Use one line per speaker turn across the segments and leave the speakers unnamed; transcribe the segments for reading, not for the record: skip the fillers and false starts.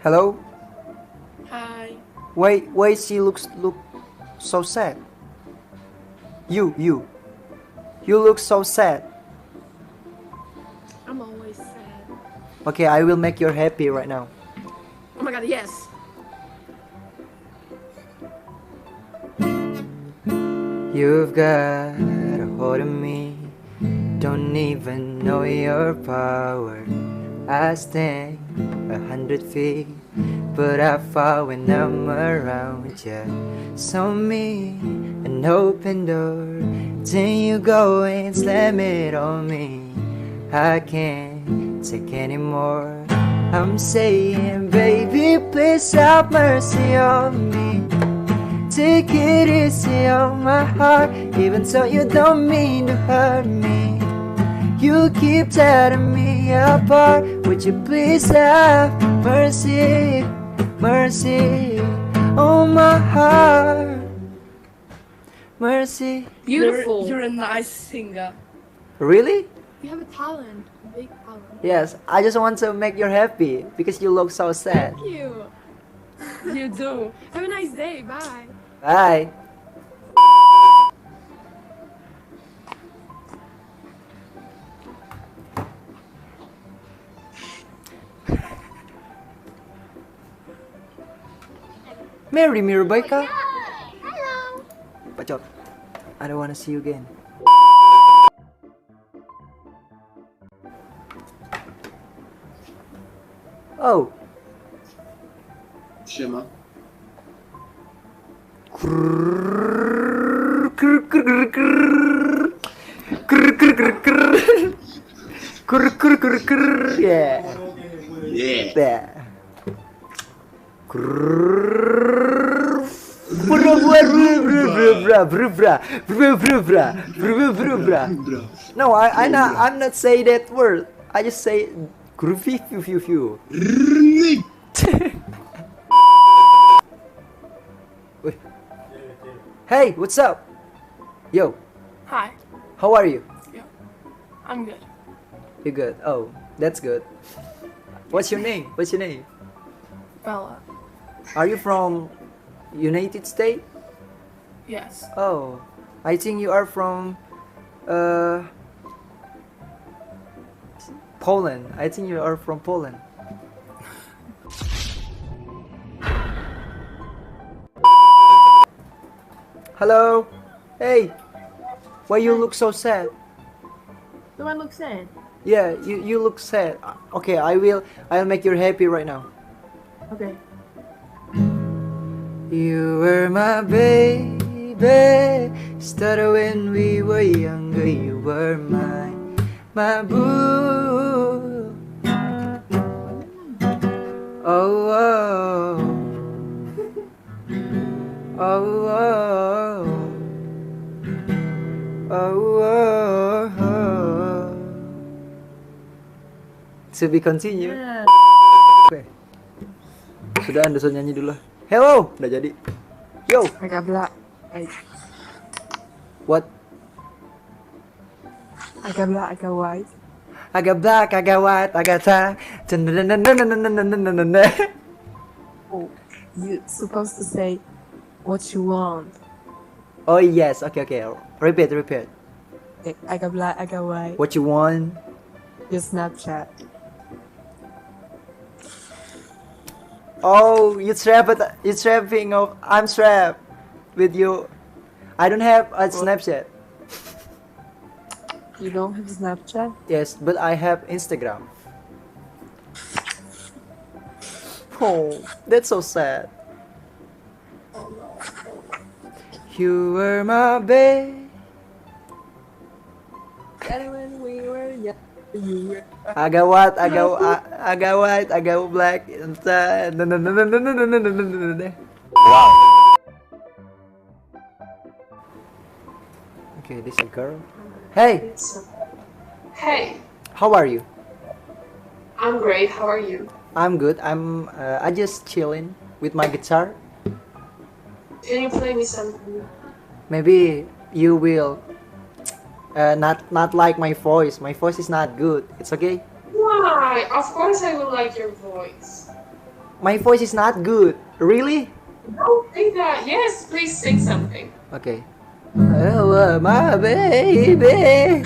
Hello?
Hi.
Why she look so sad? You look so sad.
I'm always sad.
Okay, I will make you happy right now.
Oh my god, yes.
You've got a hold of me, don't even know your power. I stand 100 feet, but I fall when I'm around you. So me, an open door, then you go and slam it on me. I can't take anymore. I'm saying, baby, please have mercy on me. Take it easy on my heart, even though you don't mean to hurt me. You keep tearing me apart. Would you please have mercy, mercy on my heart? Mercy.
Beautiful. You're a nice singer.
Really?
You have a talent. A big talent.
Yes, I just want to make you happy because you look so sad.
Thank you. You do. Have a nice day. Bye.
Bye. Marry me, Rebecca.
Hello.
Bacot. I don't want to see you again. Oh.
Siema.
Yeah.
Yeah.
Yeah. No, I'm not say that word. I just say groovy few. Hey, what's up? Yo,
Hi.
how are you?
Yeah. I'm good.
You good? Oh, that's good. What's your name? What's your name?
Bella.
Are you from United States?
Yes.
Oh, I think you are from Poland. I think you are from Poland. Hello. Hey. Why you look so sad?
Do I look sad?
Yeah, you look sad. Okay, I'll make you happy right now.
Okay.
You were my baby, started when we were younger. You were my boo. Oh, oh, oh, oh, oh, oh, oh. To be continued.
Yeah.
Oke. Sudah, Anda nyanyi dulu. Hello, udah jadi. Yo.
Agak black.
What?
Agak black, agak white.
Agak black, agak white, agak ta.
Oh, you supposed to say what you want.
Oh yes, okay. Repeat.
Okay, agak black, agak white.
What you want?
Your Snapchat.
Oh, you trapping of I'm trapped with you. I don't have a Snapchat.
You don't have Snapchat?
Yes, but I have Instagram. Oh, that's so sad. You were my babe.
And when we were young, you were.
Agak white, agak black. Wow. Okay, this is a girl. Hey,
Hey,
how are you?
I'm great. How are you?
I'm good. I just chilling with my guitar.
Can you play me something?
Maybe you will not like my voice. My voice is not good. It's okay.
Why? Of course I will like your voice.
my voice is not good. Really?
Don't say that. Yes, please sing something.
Okay. Oh, my baby.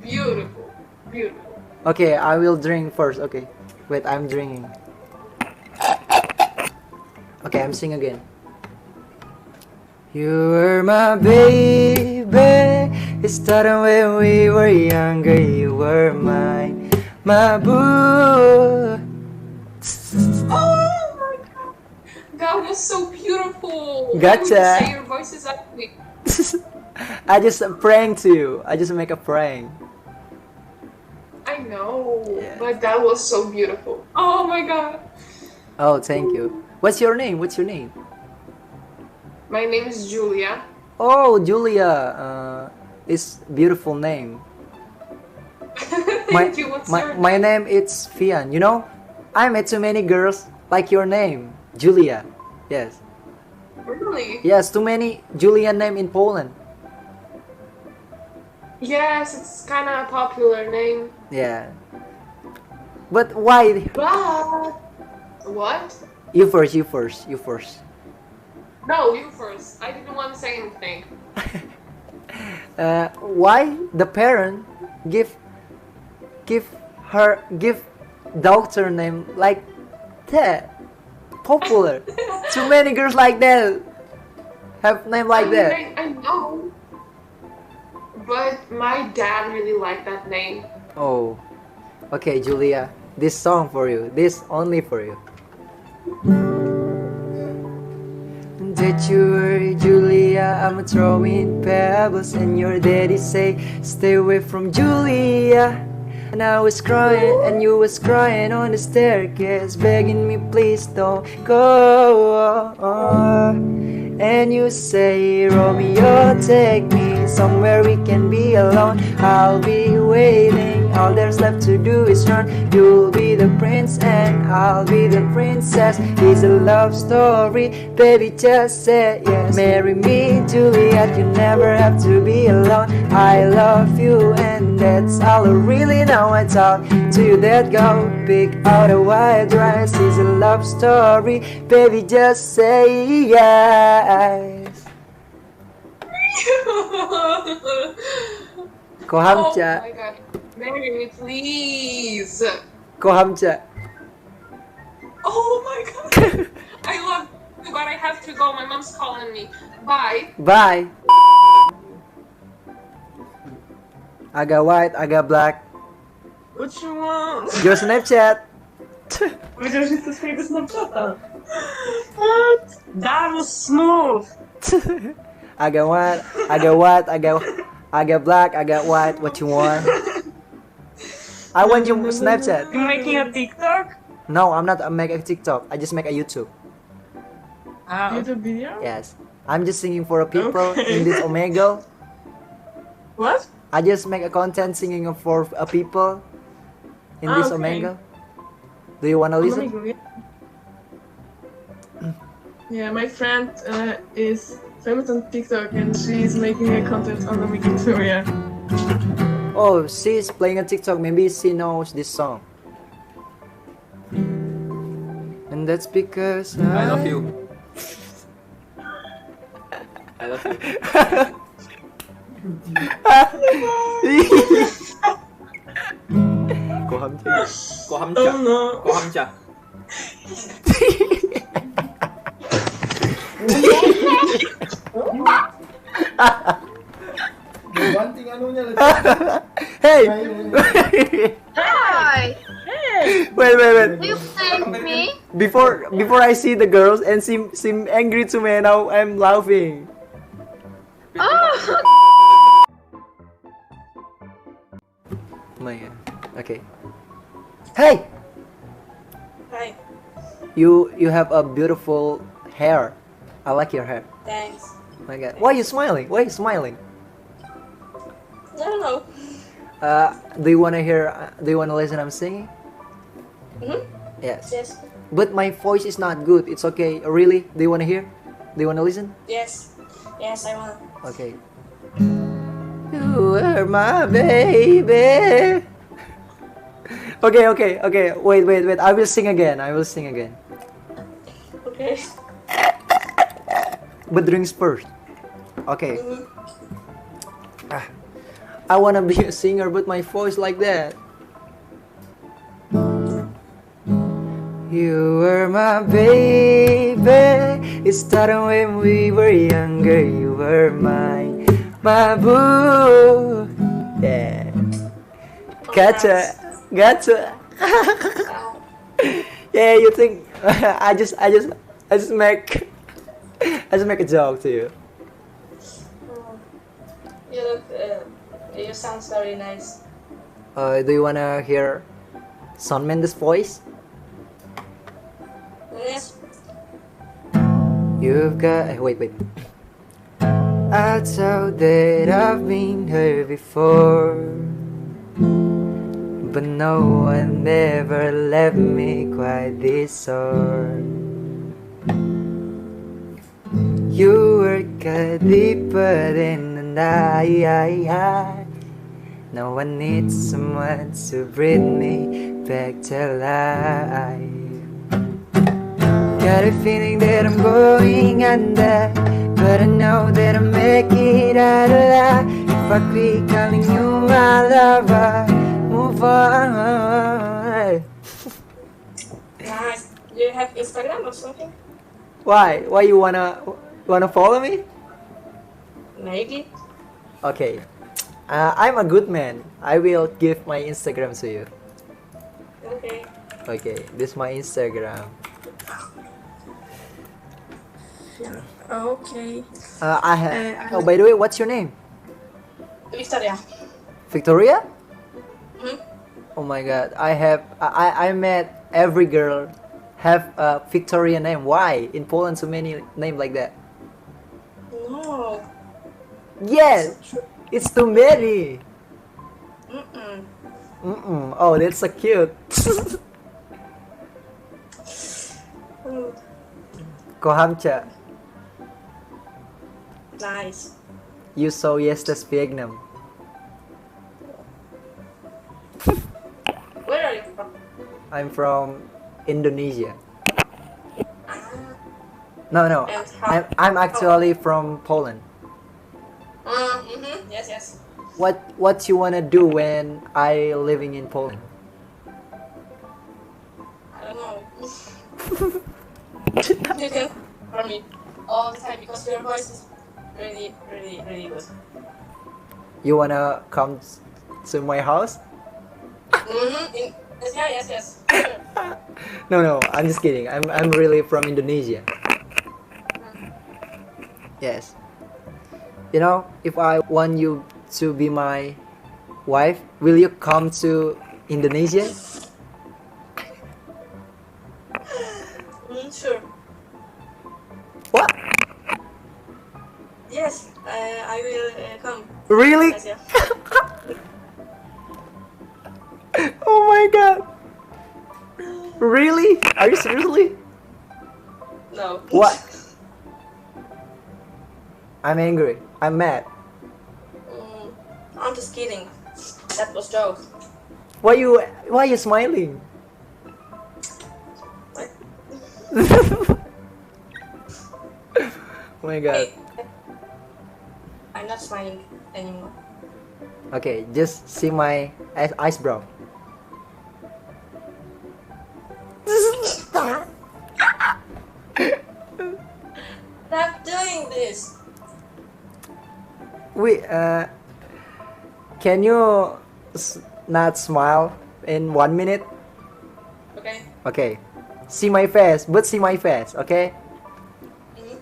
Beautiful. Beautiful.
Okay, I will drink first. Okay. Wait, I'm drinking. Okay, I'm singing again. You were my baby. It started when we were younger. You were mine, my boo.
Oh my god. That was so beautiful. Why would you
Gotcha.
say your voice is ugly?
I just prank to you. I just make a prank.
I know,
Yeah.
but that was so beautiful. Oh my god.
Oh, thank you. What's your name? What's your name?
My name is Julia.
Oh, Julia. It's beautiful name.
Thank you. What's your
My name is Fian. You know, I met too many girls like your name, Julia. Yes.
Really?
Yes, too many Julia name in Poland.
Yes, it's kind of a popular name.
Yeah. But why?
But what?
You first. You first. You first.
No, you first. I didn't want to say anything.
Why the parent give daughter name like that? Popular. Too many girls like that have name like that.
I know. But my dad really liked that name.
Oh, okay, Julia. This song for you. This only for you. Don't you worry, Julia, I'm throwing pebbles and your daddy say, stay away from Julia. And I was crying and you was crying on the staircase, begging me please don't go. And you say, Romeo, take me somewhere we can be alone. I'll be waiting, all there's left to do is run. You'll be the prince and I'll be the princess. It's a love story, baby, just say yes. Marry me, Juliet, you never have to be alone. I love you and that's all I really know. I talk to you that go pick out a white dress. It's a love story, baby, just say yes.
Oh
Kohamcha,
my god. Marry me, please.
kohamcha.
Oh my god. I love you, but I have to go. My mom's calling me. Bye.
Bye. I got white, I got black.
What you want?
Your Snapchat.
Będziesz nie chcesz swojego Snapchata. What? That was smooth.
I got white, I got white, I got black, I got white. What you want? I want your Snapchat.
You making a TikTok?
No, I'm not making a TikTok. I just make a YouTube.
YouTube video?
Yes. I'm just singing for the people in this Omega.
What?
I just make a content singing for a people in this
Okay.
Omega. Do you wanna listen?
Yeah, my friend is famous on TikTok and she's making a content on the weekend, so yeah.
Oh, she's playing a TikTok. Maybe she knows this song. And that's because
I love you. I love you.
Kohamcha.
Kohamcha.
Oh no.
Kohamcha.
Banting anunya lagi.
Hey!
Hi!
Wait.
Do you thank me?
Before I see the girls and seem angry to me, now I'm laughing.
Oh!
My God. Okay. Hey!
Hi,
You have a beautiful hair. I like your hair.
thanks.
My God. Why are you smiling? Why are you smiling?
I don't know.
Do you wanna hear? Do you wanna listen? I'm singing. Yes.
Yes,
But my voice is not good. It's okay. Really? Do you wanna hear? Do you wanna listen?
yes, I want.
Okay. You are my baby. Okay. Wait. I will sing again.
Okay.
But drinks first. Okay. I wanna be a singer, but my voice like that. You were my baby. It started when we were younger. You were my boo. Yeah. Gotcha. Yeah, you think I just make a joke to you.
You look, you sound very nice.
Do you wanna hear Shawn Mendes' voice?
Yes.
You've got wait. I thought that I've been here before, but no one ever left me quite this sore. You work deeper than I. No one needs someone to bring me back to life. Got a feeling that I'm going under, but I know that I'll make it out alive. If I quit calling you my lover, move on.
Nice. Do you have Instagram or something?
Why you wanna follow me?
Maybe.
Okay, I'm a good man. I will give my Instagram to you.
Okay.
Okay, this is my Instagram.
Okay.
I have. Oh, by the way, what's your name?
Victoria.
Victoria?
Hmm?
Oh my God, I met every girl have a Victoria name. Why in Poland so many names like that?
No.
Yes, it's too many.
Mm-mm.
Oh, that's so cute. Kohamcha,
Nice.
you so jestes Vietnam.
Where are you from?
I'm from Indonesia.
Ah.
No,
And how?
I'm actually from Poland.
Mm-hmm. Yes.
What you wanna do when I living in Poland?
I don't know. You can for me all the time because your voice is really good.
You wanna come to my house?
Mm-hmm. Yes. Sure.
No, I'm just kidding. I'm really from Indonesia. Yes. You know, if I want you to be my wife, will you come to Indonesia?
Sure.
What?
Yes, I will come.
Really?
Yes.
Oh my God. Really? Are you seriously?
No.
What? I'm angry. I'm mad.
I'm just kidding. That was joke.
Why you smiling?
What?
Oh my God.
Hey, I'm not smiling anymore.
Okay, just see my eyebrow.
Stop doing this.
Wait, can you not smile in 1 minute?
Okay.
Okay. See my face, but see my face, okay?
Mm-hmm.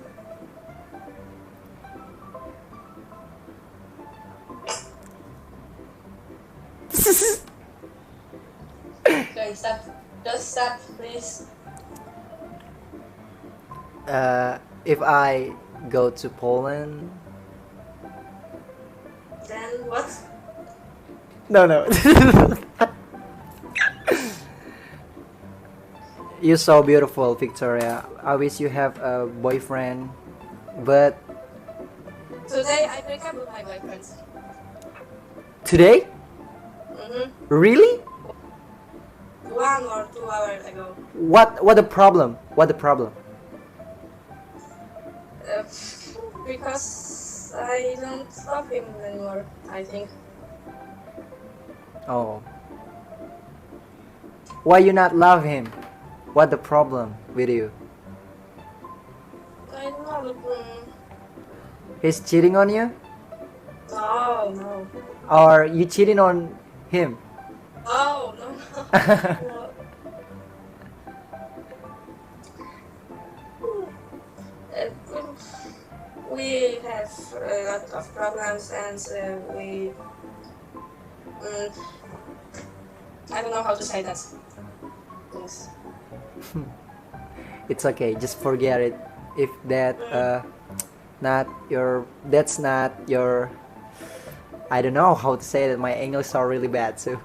Okay, stop. Just stop, please.
If I go to Poland,
Then what?
no. You're so beautiful, Victoria. I wish you have a boyfriend, but
Today I break up with my boyfriend.
today?
Mm-hmm.
Really?
1 or 2 hours ago.
What the problem? What the problem?
Uh, because I don't love him anymore, I think.
Oh. Why you not love him? What the problem with you?
I don't know.
He's cheating on you?
No.
Or you cheating on him?
Oh, no. No. Uh, we have a lot of problems and we. I don't know how to say that. Yes.
It's okay, just forget it. If that's not your I don't know how to say that. My English are really bad too.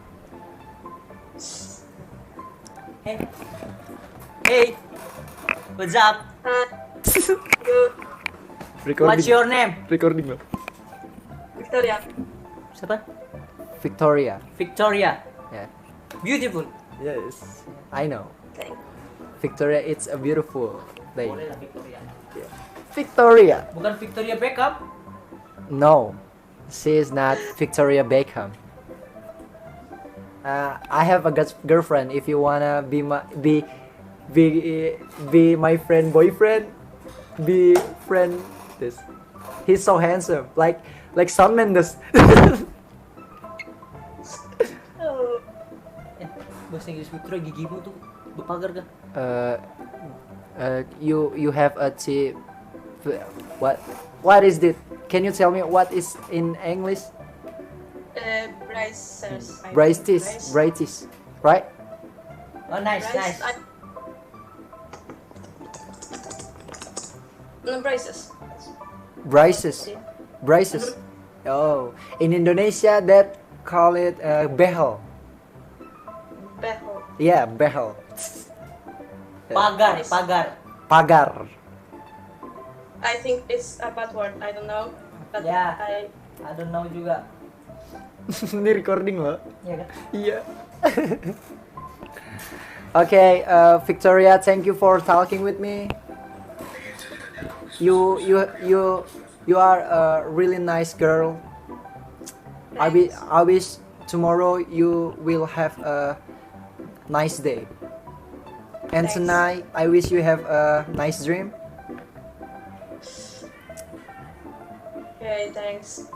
Hey, what's up?
Good.
What's your name?
Recording lo.
Victoria.
Siapa?
Victoria.
Victoria.
Yeah.
Beautiful.
Yes. I know.
Thank you.
Victoria, it's a beautiful name.
Boleh lah Victoria.
Victoria.
Bukan Victoria Beckham?
No, she is not Victoria Beckham. I have a girlfriend. If you wanna be my friend, boyfriend, be friend. This. He's so handsome, like Shawn Mendes.
Oh.
Bahasa Inggris Victoria gigimu tuh berpagar kah?
You have a tip. What is it? Can you tell me what is in English?
Braces.
Braces, right?
Oh nice.
No, braces.
Braces. Oh, in Indonesia that call it behel.
Behel.
Yeah, behel. Pagar.
I think it's a bad word. I don't know. But
Yeah.
I
I don't know juga.
Ini recording loh.
Iya kan?
Iya. Okay, Victoria, thank you for talking with me. You are a really nice girl. I wish tomorrow you will have a nice day. And
Thanks.
tonight, I wish you have a nice dream.
Okay, thanks.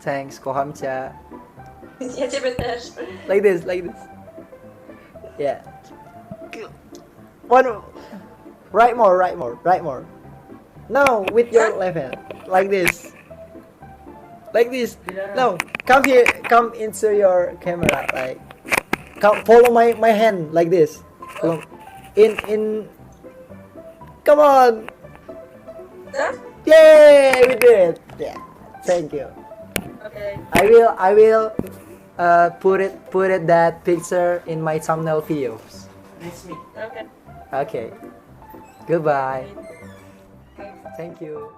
Thanks, kohamcha.
Ja ciebie też.
Like this. Yeah. One. Right more. No, with your left hand. Like this. No, come here. Come into your camera. Like, come follow my hand like this. Follow. In. Come on.
Huh?
Yay! We did. Yeah. Thank you.
Okay.
I will put it that picture in my thumbnail videos.
That's me.
Okay.
Okay. Goodbye.
Okay.
Thank you.